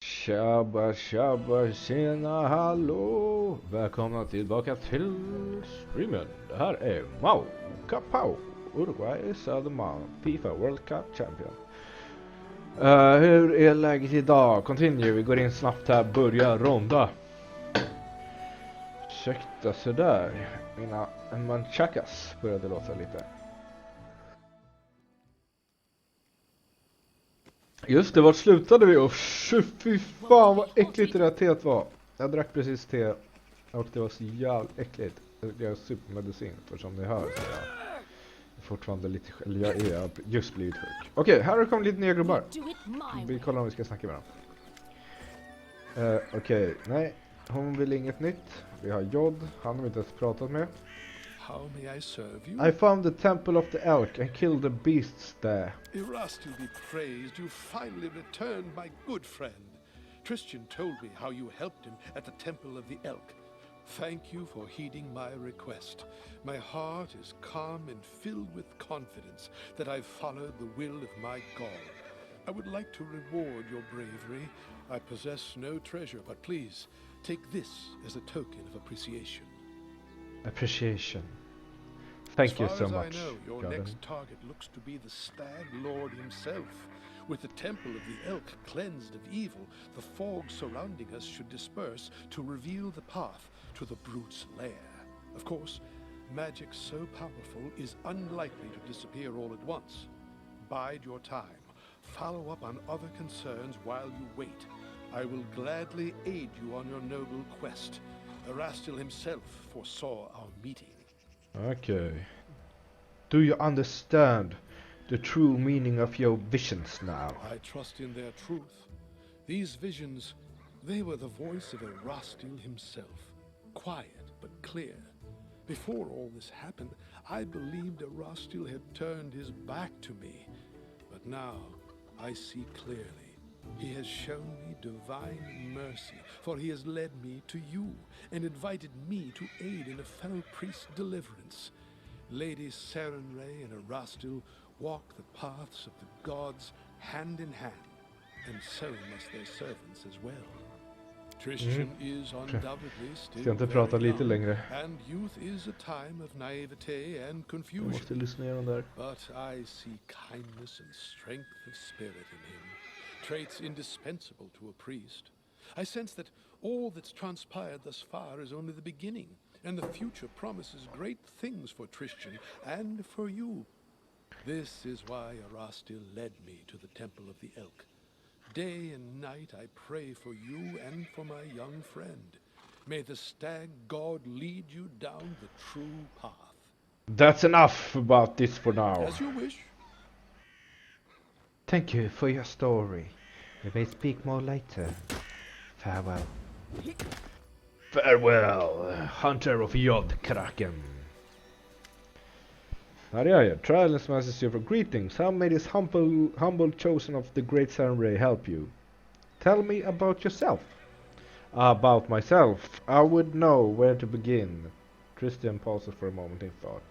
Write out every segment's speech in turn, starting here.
Tjabba tjabba tjena hallå! Välkomna tillbaka till streamen. Det här är MaoKapow, Uruguay Södermalm, FIFA World Cup Champion. Hur är läget idag? Continue, vi går in snabbt här, börja ronda. Ursäkta sådär, mina manchakas började låta lite. Just det, vart slutade vi? Och fy fan vad äckligt det där teet var. Jag drack precis te och det var så jävla äckligt. Jag är supermedicin för som ni hör så jag är fortfarande lite, eller jag har just blivit sjuk. Okej, här har det kommit lite nya gubbar. Vi kollar om vi ska snacka med dem. Okej, nej, hon vill inget nytt. Vi har Jod, han har vi inte ens pratat med. How may I serve you? I found the temple of the elk and killed the beasts there. Erastil be praised, you finally returned, my good friend. Tristan told me how you helped him at the temple of the elk. Thank you for heeding my request. My heart is calm and filled with confidence that I've followed the will of my God. I would like to reward your bravery. I possess no treasure, but please take this as a token of appreciation. Appreciation. Thank you so much. As far as I know, your next target looks to be the Stag Lord himself. With the temple of the elk cleansed of evil, the fog surrounding us should disperse to reveal the path to the brute's lair. Of course, magic so powerful is unlikely to disappear all at once. Bide your time. Follow up on other concerns while you wait. I will gladly aid you on your noble quest. Erastil himself foresaw our meeting. Okay. Do you understand the true meaning of your visions now? I trust in their truth. These visions, they were the voice of Erastil himself. Quiet but clear. Before all this happened, I believed Erastil had turned his back to me. But now, I see clearly. He has shown me divine mercy, for he has led me to you and invited me to aid in a fellow priest's deliverance. Lady Sarenrae and Erastil walk the paths of the gods hand in hand, and so must their servants as well. Tristan is undoubtedly still Ska inte prata very lite young, längre. and youth is a time of naivete and Jag confusion. måste lyssna igenom där. But I see kindness and strength of spirit in him, traits indispensable to a priest. I sense that all that's transpired thus far is only the beginning, and the future promises great things for Tristan and for you. This is why Erastil led me to the temple of the elk. Day and night I pray for you and for my young friend. May the stag god lead you down the true path. That's enough about this for now. As you wish. Thank you for your story. We may speak more later. Farewell. Farewell, Hunter of Jodkraken. Här är jag. Trials message you for greetings. How may this humble chosen of the great Sarenrae help you? Tell me about yourself. About myself, I would know where to begin. Tristan pauses for a moment in thought.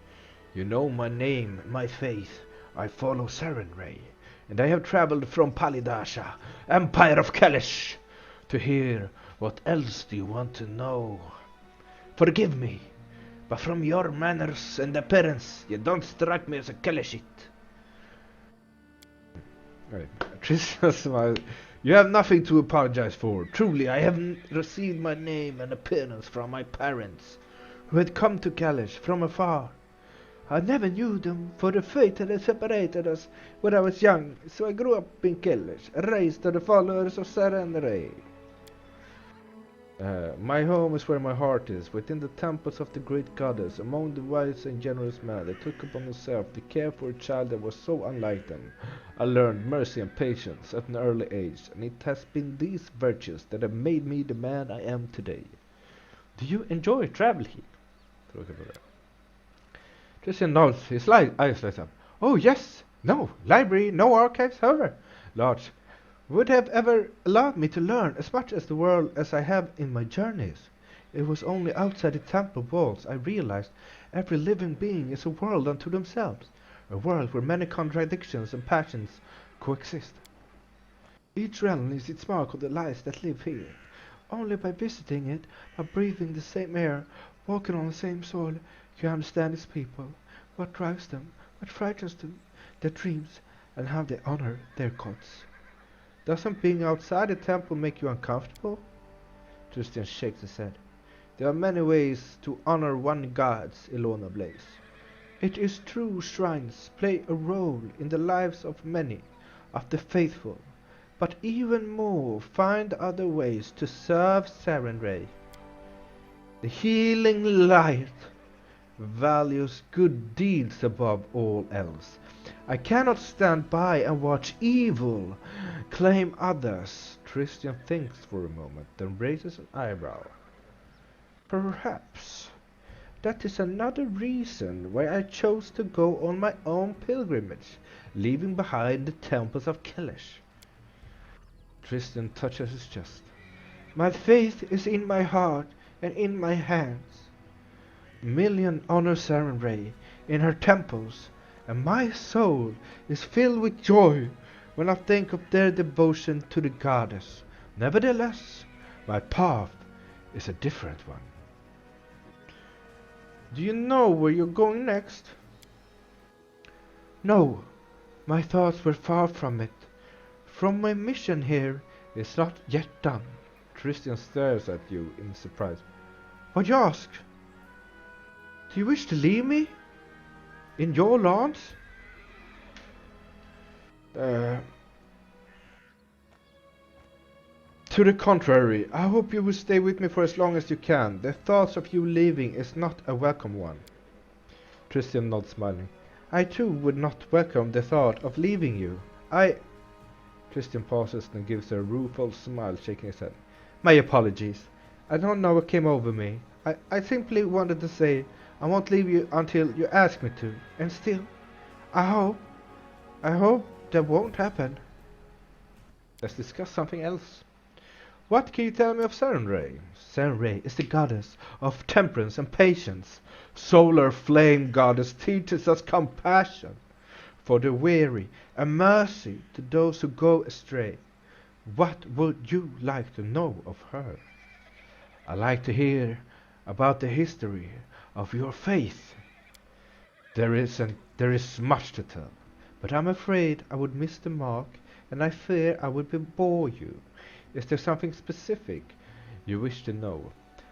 You know my name, my faith. I follow Sarenrae, and I have traveled from Palidasha, Empire of Kalish, to hear what else do you want to know. Forgive me, but from your manners and appearance, you don't strike me as a Kalishit. Tristan smiled. You have nothing to apologize for. Truly, I have received my name and appearance from my parents, who had come to Kalish from afar. I never knew them, for the fate had separated us when I was young, so I grew up in Kalish, raised to the followers of Sarenrae. My home is where my heart is, within the temples of the great goddess, among the wise and generous men that took upon themselves to care for a child that was so unlike them. I learned mercy and patience at an early age, and it has been these virtues that have made me the man I am today. Do you enjoy traveling? Tristan nods, his eyes light up. Oh yes, no, library, no archives, however large, would have ever allowed me to learn as much as the world as I have in my journeys. It was only outside the temple walls I realized every living being is a world unto themselves, a world where many contradictions and passions coexist. Each realm is its mark of the lives that live here. Only by visiting it, by breathing the same air, walking on the same soil, can you understand its people, what drives them, what frightens them, their dreams, and how they honor their gods. Doesn't being outside the temple make you uncomfortable? Tristan shakes his head. There are many ways to honor one god's Ilona Blaze. It is true shrines play a role in the lives of many of the faithful, but even more find other ways to serve Sarenrae. The healing light values good deeds above all else. I cannot stand by and watch evil claim others. Tristan thinks for a moment, then raises an eyebrow. Perhaps that is another reason why I chose to go on my own pilgrimage, leaving behind the temples of Kelesh. Tristan touches his chest. My faith is in my heart and in my hands. Million honor Sarenrae in her temples, and my soul is filled with joy when I think of their devotion to the goddess. Nevertheless, my path is a different one. Do you know where you're going next? No, my thoughts were far from it. From my mission here is not yet done. Tristan stares at you in surprise. What you ask? Do you wish to leave me? In your lands? To the contrary, I hope you will stay with me for as long as you can. The thoughts of you leaving is not a welcome one. Tristan nods, smiling. I too would not welcome the thought of leaving you. Tristan pauses and gives a rueful smile, shaking his head. My apologies. I don't know what came over me. I simply wanted to say I won't leave you until you ask me to. And still, I hope that won't happen. Let's discuss something else. What can you tell me of Sarenrae? Sarenrae is the goddess of temperance and patience. Solar flame goddess teaches us compassion for the weary and mercy to those who go astray. What would you like to know of her? I like to hear about the history of your faith. There is much to tell, but I'm afraid I would miss the mark, and I fear I would bore you. Is there something specific you wish to know?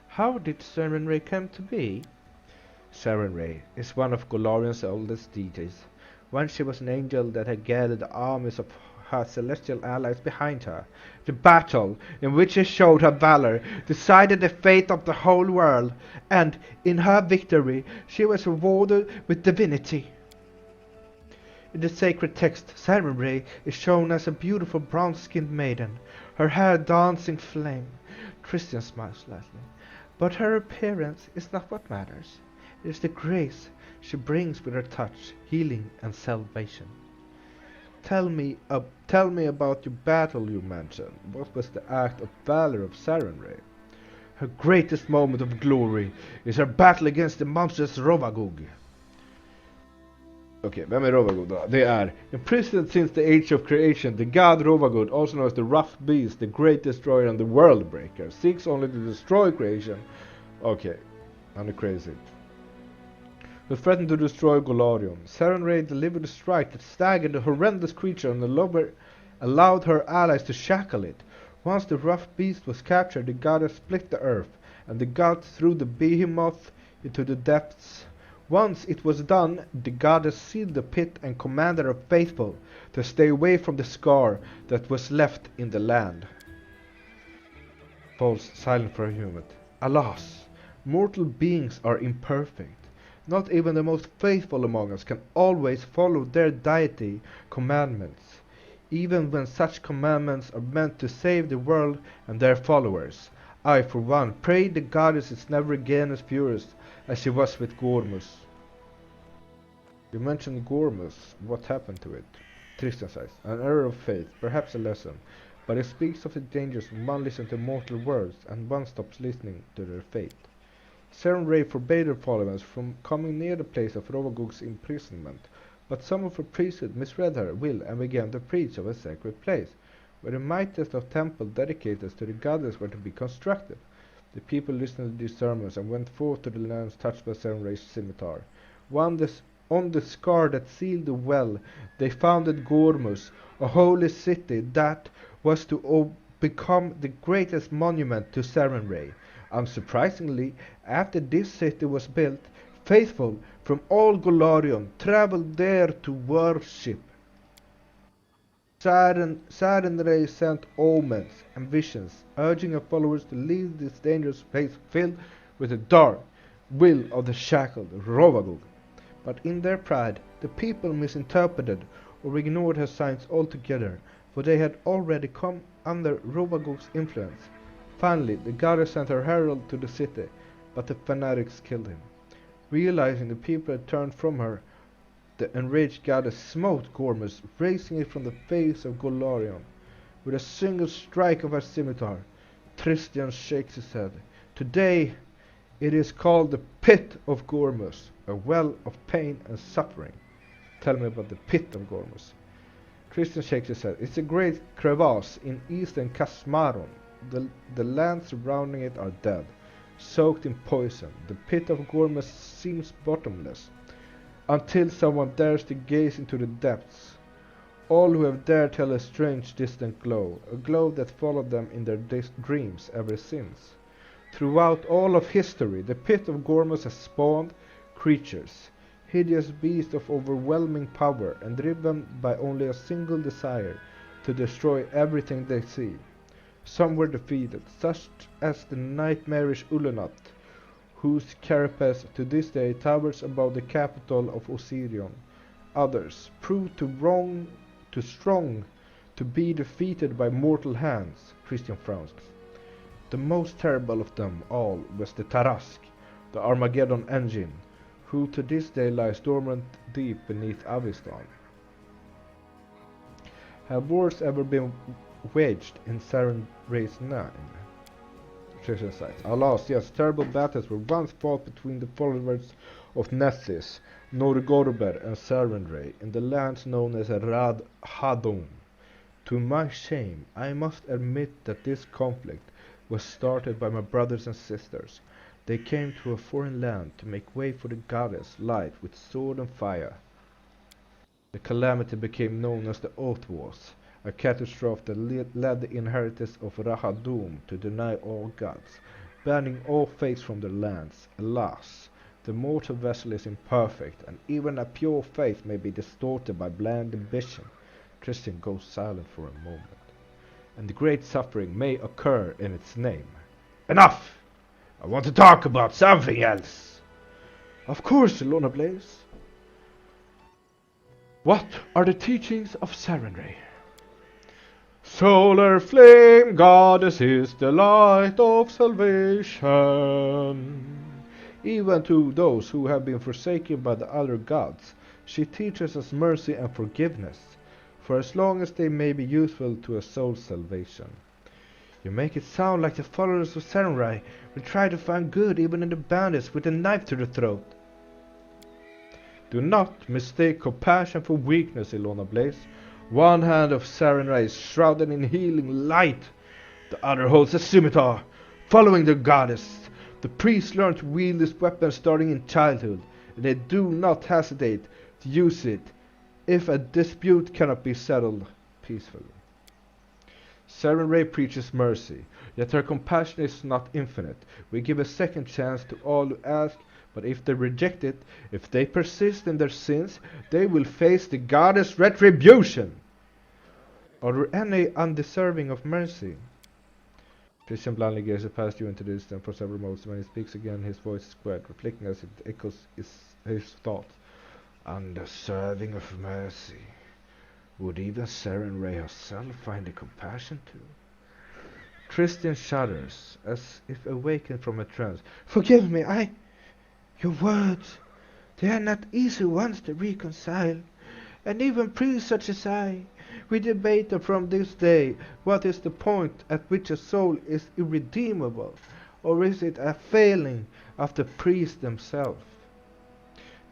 How did Sarenrae come to be? Sarenrae is one of Golarian's oldest deities. Once she was an angel that had gathered armies of her celestial allies behind her. The battle, in which she showed her valor, decided the fate of the whole world, and in her victory she was rewarded with divinity. In the sacred text, Sarenrae is shown as a beautiful brown-skinned maiden, her hair dancing flame. Tristan smiles slightly. But her appearance is not what matters. It is the grace she brings with her touch, healing and salvation. Tell me about your battle you mentioned. What was the act of valor of Sarenrae? Her greatest moment of glory is her battle against the monstrous Rovagug. Okej, vem är Rovagud då? Det är imprisoned since the age of creation, the god Rovagud, also known as the rough beast, the great destroyer and the world breaker, seeks only to destroy creation. Okay, I'm crazy. Who threatened to destroy Golarion. Sarenrae delivered a strike that staggered the horrendous creature and allowed her allies to shackle it. Once the rough beast was captured, the goddess split the earth, and the gods threw the behemoth into the depths. Once it was done, the goddess sealed the pit and commanded her faithful to stay away from the scar that was left in the land. Falls silent for a moment. Alas, mortal beings are imperfect. Not even the most faithful among us can always follow their deity commandments, even when such commandments are meant to save the world and their followers. I, for one, pray the goddess is never again as furious as she was with Gormus. You mentioned Gormus. What happened to it? Tristan says, an error of faith, perhaps a lesson, but it speaks of the dangers when one listens to mortal words and one stops listening to their fate. Sarenrae forbade her followers from coming near the place of Rovagug's imprisonment, but some of her priesthood misread her will and began to preach of a sacred place. where the mightiest of temples dedicated to the goddess were to be constructed. The people listened to these sermons and went forth to the lands touched by Sarenrae's scimitar. On the scar that sealed the well, they founded Gormus, a holy city that was to become the greatest monument to Sarenrae. Unsurprisingly, after this city was built, faithful from all Golarion traveled there to worship. Sarenrae sent omens and visions, urging her followers to leave this dangerous place filled with the dark will of the shackled Rovagug. But in their pride, the people misinterpreted or ignored her signs altogether, for they had already come under Rovagug's influence. Finally, the goddess sent her herald to the city, but the fanatics killed him. Realizing the people had turned from her, the enraged goddess smote Gormus, razing it from the face of Golarion. With a single strike of her scimitar, Tristan shakes his head. Today it is called the Pit of Gormus, a well of pain and suffering. Tell me about the Pit of Gormus. Tristan shakes his head. It's a great crevasse in eastern Casmaron. The lands surrounding it are dead, soaked in poison. The Pit of Gormus seems bottomless, until someone dares to gaze into the depths. All who have dared tell a strange distant glow, a glow that followed them in their dreams ever since. Throughout all of history, the Pit of Gormus has spawned creatures, hideous beasts of overwhelming power and driven by only a single desire, to destroy everything they see. Some were defeated, such as the nightmarish Ulanat, whose carapace to this day towers above the capital of Osirion. Others proved too strong to be defeated by mortal hands. Christian frowns. The most terrible of them all was the Tarask, the Armageddon engine, who to this day lies dormant deep beneath Avistan. Have wars ever been waged in Sarenrae's name? Tristan sighs. Alas, yes, terrible battles were once fought between the followers of Nessis, Norgorber and Sarenrae in the lands known as Rad Hadum. To my shame, I must admit that this conflict was started by my brothers and sisters. They came to a foreign land to make way for the goddess Light with sword and fire. The calamity became known as the Oath Wars, a catastrophe that led the inheritors of Rahadum to deny all gods, banning all faiths from their lands. Alas, the mortal vessel is imperfect, and even a pure faith may be distorted by blind ambition. Tristan goes silent for a moment. And great suffering may occur in its name. Enough! I want to talk about something else. Of course, Ilona Blaze. What are the teachings of Sarenrae? Solar flame, goddess is the light of salvation. Even to those who have been forsaken by the other gods, she teaches us mercy and forgiveness, for as long as they may be useful to a soul's salvation. You make it sound like the followers of Sarenrae will try to find good even in the bandits with a knife to the throat. Do not mistake compassion for weakness, Ilona Blaze. One hand of Sarenrae is shrouded in healing light. The other holds a scimitar. Following the goddess, the priests learn to wield this weapon starting in childhood, and they do not hesitate to use it if a dispute cannot be settled peacefully. Sarenrae preaches mercy, yet her compassion is not infinite. We give a second chance to all who ask, but if they reject it, if they persist in their sins, they will face the goddess' retribution. Are there any undeserving of mercy? Tristan blindly gazes past you into the distance for several moments. When he speaks again, his voice is quiet, reflecting as it echoes his thoughts. Undeserving of mercy. Would even Sarenrae herself find the compassion to? Tristan shudders, as if awakened from a trance. Forgive me, your words, they are not easy ones to reconcile. And even priests such as I, we debate from this day, what is the point at which a soul is irredeemable, or is it a failing of the priests themselves?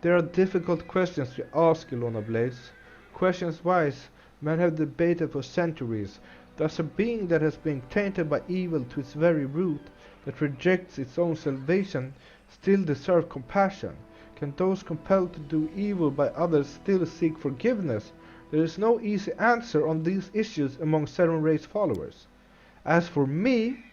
There are difficult questions to ask, Ilona Blaze. Questions wise men have debated for centuries, Does a being that has been tainted by evil to its very root, that rejects its own salvation, still deserve compassion? Can those compelled to do evil by others still seek forgiveness? There is no easy answer on these issues among Seven Race followers. As for me,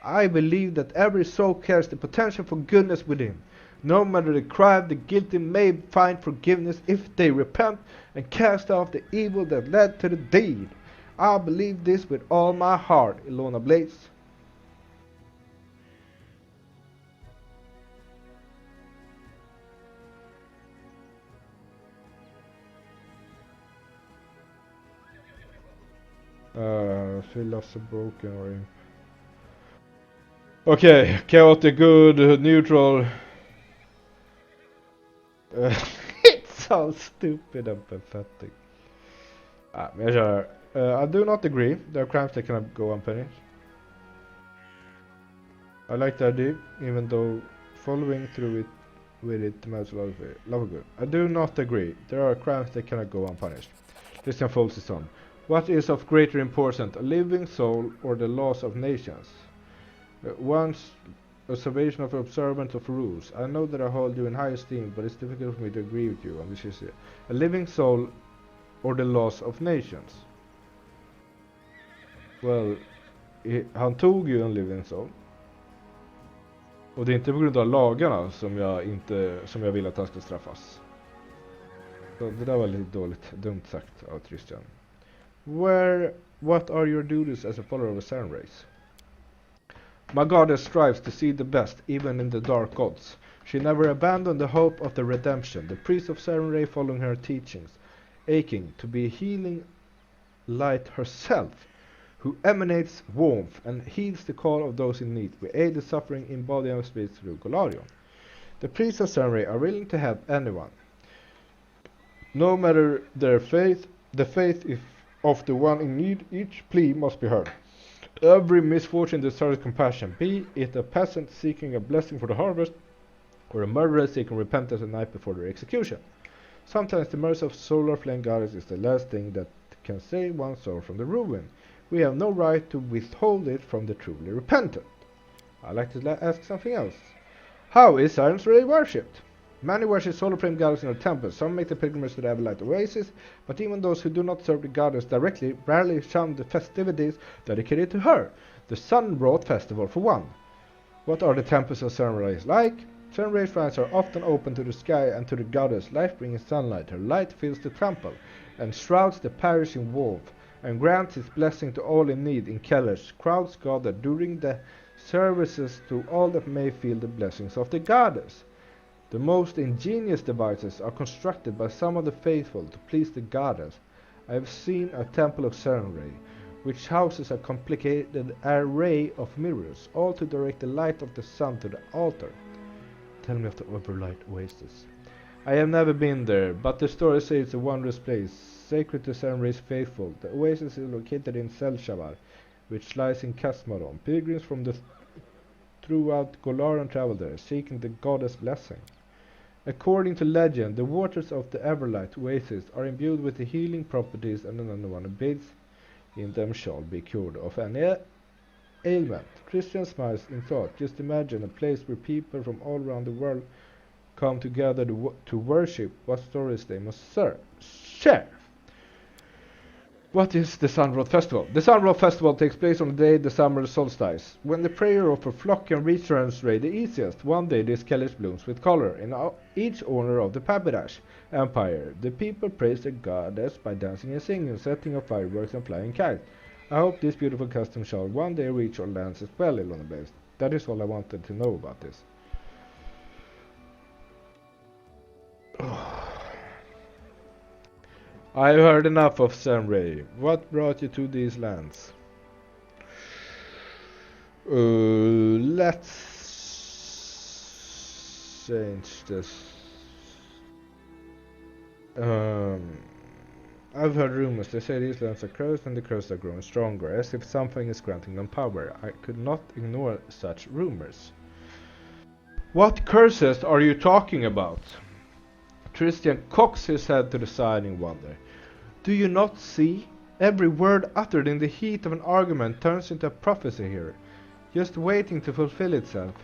I believe that every soul carries the potential for goodness within. No matter the crime, the guilty may find forgiveness if they repent and cast off the evil that led to the deed. I believe this with all my heart, Ilona Blaze. Philosophy broken or... Okay, chaotic good, neutral. It sounds stupid and pathetic. Men jag kör. I do not agree. There are crimes that cannot go unpunished. I like the idea, even though following through with it demands a lot of love good. I do not agree. There are crimes that cannot go unpunished. Tristan folds his on. What is of greater importance, a living soul or the laws of nations? One's observation of observance of rules. I know that I hold you in high esteem, but it's difficult for me to agree with you on this issue. A living soul or the laws of nations? Well, han tog ju en living soul. Och det är inte på grund av lagarna som jag vill att han ska straffas. Så det där var lite dumt sagt av Tristan. What are your duties as a follower of a Saren race? My goddess strives to see the best, even in the dark gods. She never abandoned the hope of the redemption. The priest of Saren Ray following her teachings, aching to be a healing light herself, who emanates warmth and heeds the call of those in need. We aid the suffering in body and spirit through Golarion. The priests of Saren Ray are willing to help anyone, no matter their faith. The faith of the one in need, each plea must be heard. Every misfortune deserves compassion, be it a peasant seeking a blessing for the harvest, or a murderer seeking repentance the night before their execution. Sometimes the mercy of solar flame goddess is the last thing that can save one's soul from the ruin. We have no right to withhold it from the truly repentant. I'd like to ask something else. How is Saren's Ray worshipped? Many worship solar flame goddess in her temples. Some make the pilgrimage to the Everlight Oasis, but even those who do not serve the goddess directly rarely shun the festivities dedicated to her. The Sun-brought festival for one. What are the temples of Saren Ray like? Saren Ray's shrines are often open to the sky and to the goddess, life-bringing sunlight. Her light fills the temple and shrouds the parish in warmth, and grants its blessing to all in need. In Kellers, crowds gather during the services to all that may feel the blessings of the goddess. The most ingenious devices are constructed by some of the faithful to please the goddess. I have seen a temple of Saren Ray, which houses a complicated array of mirrors, all to direct the light of the sun to the altar. Tell me of the Everlight Oasis. I have never been there, but the stories say it's a wondrous place, sacred to Saren Ray's faithful. The oasis is located in Selshavar, which lies in Kasmaron. Pilgrims from throughout Golarion travel there, seeking the goddess' blessing. According to legend, the waters of the Everlight Oasis are imbued with the healing properties, and anyone who bathes in them shall be cured of any ailment. Christian smiles in thought. Just imagine a place where people from all around the world come together to worship. What stories they must share. What is the Sunbroad Festival? The Sunbroad Festival takes place on the day the summer solstice, when the prayer of a flock can reach Saren's Ray the easiest. One day this Kellish blooms with color in each owner of the Pabidash Empire. The people praise the goddess by dancing and singing, setting off fireworks and flying kites. I hope this beautiful custom shall one day reach our lands as well, Ilona Blaze. That is all I wanted to know about this. I've heard enough of Saren Ray. What brought you to these lands? Let's change this. I've heard rumors. They say these lands are cursed and the curses are growing stronger, as if something is granting them power. I could not ignore such rumors. What curses are you talking about? Tristan cocks his head to the side in wonder. Do you not see Every word uttered in the heat of an argument turns into a prophecy here, just waiting to fulfill itself.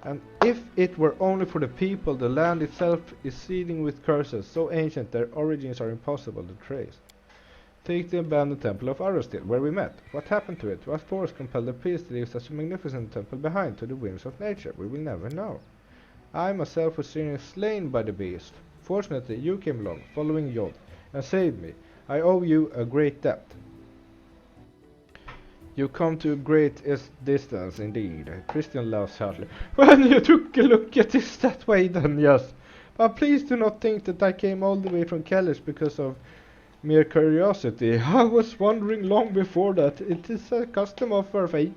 And if it were only for the people, the land itself is seething with curses so ancient their origins are impossible to trace. Take the abandoned temple of Arostil, where we met. What happened to it? What force compelled the priest to leave such a magnificent temple behind to the whims of nature? We will never know. I myself was seriously slain by the beast. Fortunately, you came along, following Yod, and saved me. I owe you a great debt. You come to a great distance indeed. Tristan laughs heartily. When you took a look at this that way, then yes. But please do not think that I came all the way from Kalish because of mere curiosity. I was wondering long before that. It is a custom of our faith.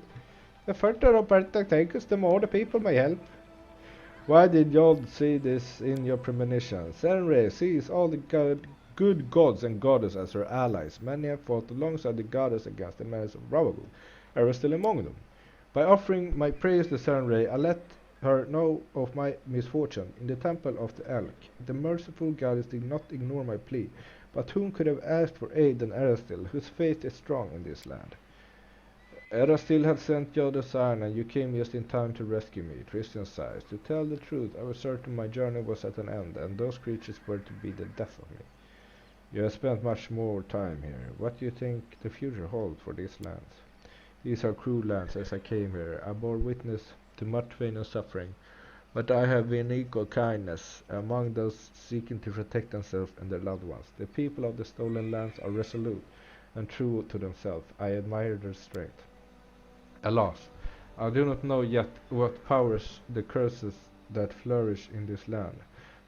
The further apart I take us, the more the people may help. Why did Yod see this in your premonition? Senre sees all the good gods and goddesses as her allies. Many have fought alongside the goddess against the menace of Ravagul. I was still among them. By offering my praise to Senre, I let her know of my misfortune in the temple of the Elk. The merciful goddess did not ignore my plea, but whom could have asked for aid than Erastil, whose faith is strong in this land? Erastil had sent you the sign, and you came just in time to rescue me. Tristan sighs. To tell the truth, I was certain my journey was at an end, and those creatures were to be the death of me. You have spent much more time here. What do you think the future holds for these lands? These are cruel lands. As I came here, I bore witness to much pain and suffering, but I have been equal kindness among those seeking to protect themselves and their loved ones. The people of the stolen lands are resolute and true to themselves. I admire their strength. Alas, I do not know yet what powers the curses that flourish in this land,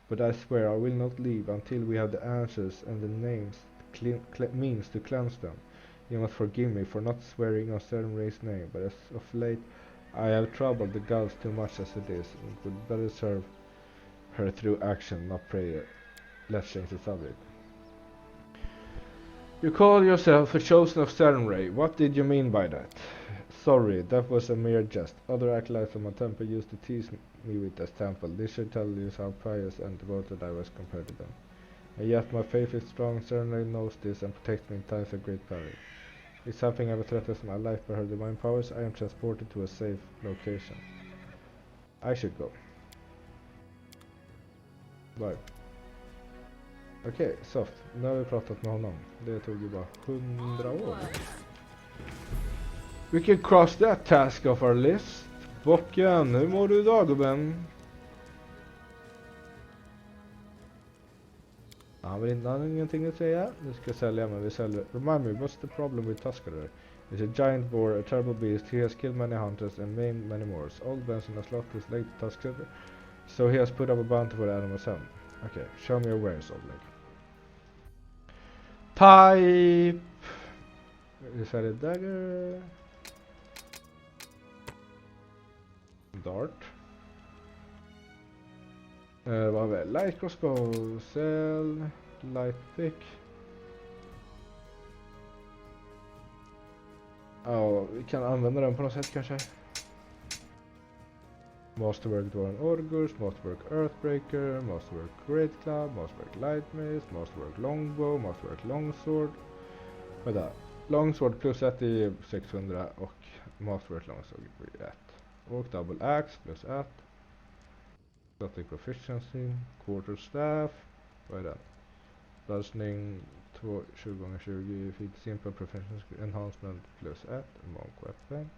but I swear I will not leave until we have the answers and the means to cleanse them. You must forgive me for not swearing on Senre's name, but as of late I have troubled the gods too much as it is. It would better serve her through action, not prayer. Let's change the subject. You call yourself a chosen of Senre. What did you mean by that? Sorry, that was a mere jest. Other acolytes of my temple used to tease me with this temple. This should tell you how pious and devoted I was compared to them. And yet my faith is strong. Senre knows this and protects me in times of great peril. If something ever threatens my life by her divine powers, I am transported to a safe location. I should go. Bye. Okej, soft. Nu har vi pratat med honom. Det tog ju bara 100 år. We can cross that task off our list. Bocken, hur mår du idag, gubben? Han har ingenting att säga. Nu ska jag sälja, men vi säljer. Remind me, what's the problem with Tuskar? He's a giant boar, a terrible beast. He has killed many hunters and maimed many more. Old Benson has lost his leg to Tuskar, so he has put up a bounty for the animal's son. Okay, show me your wares, old leg. Type! Is that a dagger? Dart. Vad har vi? Light crossbow, cell, light pick. Ja, vi kan använda den på något sätt kanske. Masterwork Dwarven Orgurs, Masterwork Earthbreaker, Masterwork Great Club, Masterwork Light Mace, Masterwork Longbow, Masterwork Longsword. Vänta, Longsword plus 1 är 600 och Masterwork Longsword blir 1. Och Double Axe plus 1. Static Proficiency, Quarterstaff, vad är den? Bludgeoning 20x20, Feet Simple Proficiency Enhancement plus 1, Monk Weapon.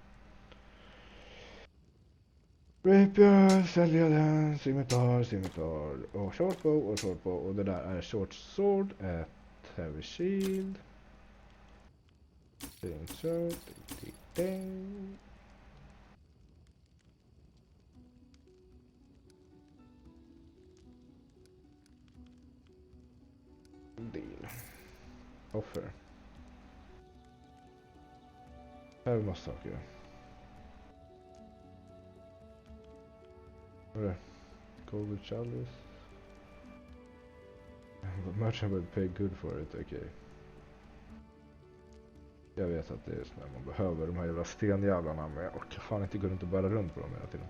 Rapier, sälja den, scimitar och shortbow och det där är short sword, ett heavy shield. Ding short, ding. Deal. Offer. Här är massa saker. Vad är det? Golden chalice. Merchant would pay good for it, okej. Jag vet att det är sådär man behöver de här jävla stenjävlarna, men jag orkar fan inte gå runt och bära runt på dem hela tiden.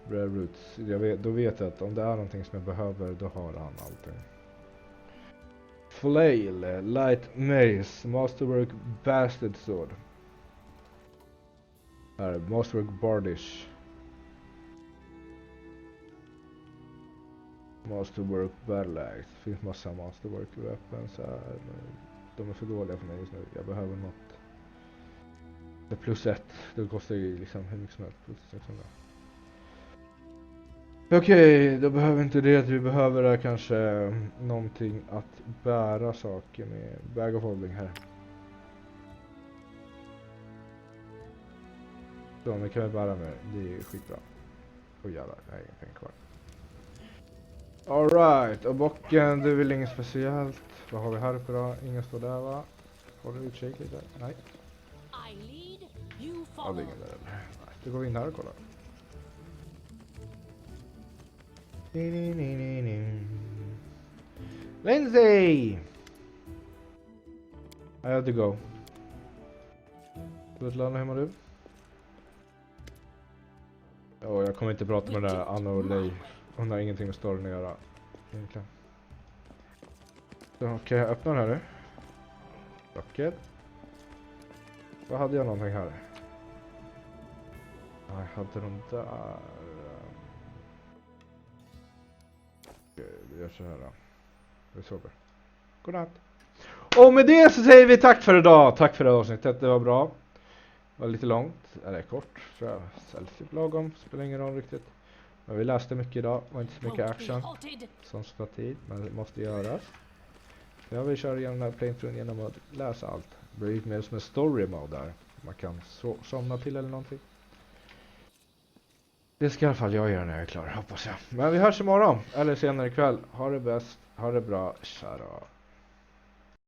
Rare roots. Då vet jag att om det är någonting som jag behöver, då har han allting. Flail, light mace, masterwork bastard sword. Här, masterwork bardish. Masterwork battle axe. Det finns massa masterwork weapons här. Men de är för dåliga för mig just nu. Jag behöver något. Det plus 1. Det kostar ju liksom hur mycket som helst. Plus 600. Okej, då behöver inte det. Vi behöver kanske någonting att bära saker med. Bag of holding här. Så det kan vi bära med. Det är skitbra. Åh jävlar, jag har inga pengar kvar. Alright, och bocken, det är väl inget speciellt. Vad har vi här uppe då? Ingen står där va? Har du utkik lite? Nej. Ja, det är ingen där eller? Nej, då går vi in här och kollar. Lindsay! I have to go. Svetlana, hur mår du? Jag kommer inte prata med den där Anna och Lej. Hon har ingenting med storyn att göra. Egentligen. Så okej, jag öppnar här nu. Bucket. Vad hade jag någonting här? Ja, jag hade de där. Okej, vi gör så här då. Vi sover. Godnatt. Och med det så säger vi tack för idag. Tack för det avsnittet, det var bra. Det var lite långt, eller kort. Så jag sällsynt lagom, spelar ingen roll riktigt. Men vi läste mycket idag, var inte så mycket action. Som tar tid, men det måste göras. Så jag vill köra igenom den här playthroughen genom att läsa allt. Det blir lite mer som en story mode där. Man kan somna till eller någonting. Det ska i alla fall jag göra när jag är klar, hoppas jag. Men vi hörs imorgon, eller senare ikväll. Ha det bäst, ha det bra, tja då.